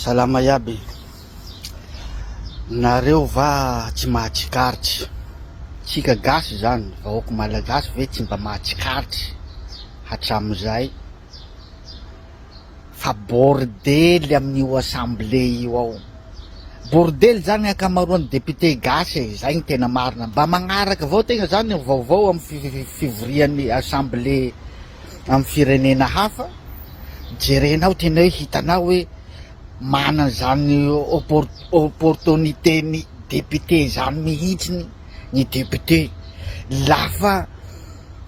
Salama iaby. Nareo va tsy mahatsikaritsy? Tsika gasy zany, vahoaka malagasy ve tsy mba mahatsikaritsy hatramizay? Fa bordely amin'io assemblé io ao. Bordely zany akamaroan'ny député gasy e, zay ny tena marina. Mba magnaraka avao tegna zany vaovao amin'ny fivorian'ny assemblé amin'ny firenena hafa. Jerenao tena hoe hitanao hoe mana zany opportunité ny député zany mihitsiny ny député lafa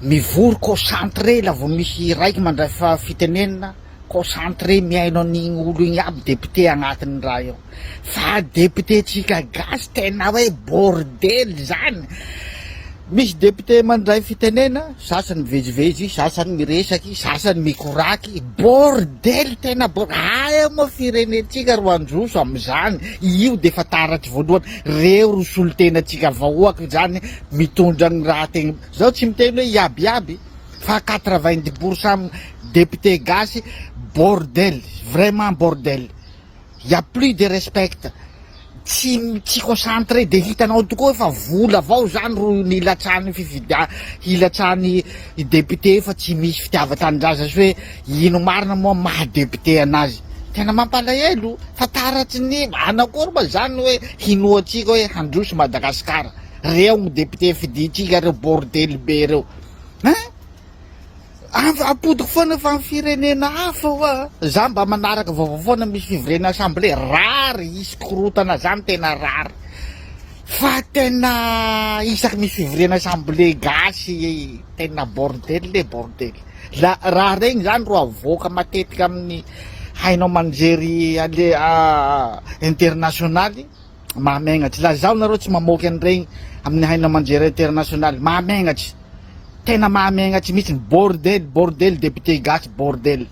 mivory concentré la vo misy raiky mandray fitenenana concentré miaino an'igny olo igny aby député agnatin'ny raha io. Fa député tsika gasy tena hoe bordely zany. Misy député mandray fitenena, sasany mivezivezy, sasany miresaky, sasany mikoraky, bordely tena aya moa firenentsika ro androso am'izany. Io de fa taratry voalohany, reo ro solon-tenatsika vahoaka zany mitondra ny raha tegna. Zao tsy miteny hoe iabiaby, fa 90% député gasy, bordel, vraiment bordel. Y a plus de respect. Tsy concentré de hitanao tokoa fa vola avao zany ro nilatsany hilatsany député fa tsy misy fitiava-tanindrazana hoe ino marina moa maha député anazy. Tena mampalahelo, fa taratsy ny anakory ma zany hoe hinoatsika hoe handroso Madagasikara. Reo ny député fiditsika reo bordely be reo. Apodiky foana fa amin'ny firenena hafa hoa. Za mba manaraka vaovao foana misy fivoriana assemblé, rary isy korotana zany tena rary. Fa tena isaky misy fivoriana assemblé gasy tena bordely le bordely. La raha regny zany ro avoaka matetika amin'ny hainao manjery internationaly mahamegnatsy. La zaho nareo tsy mamoky an'iregny amin'ny hainao manjery internationaly mahamegnatsy. Tena mahamegnatsy mihitsy bordel député gasy bordel.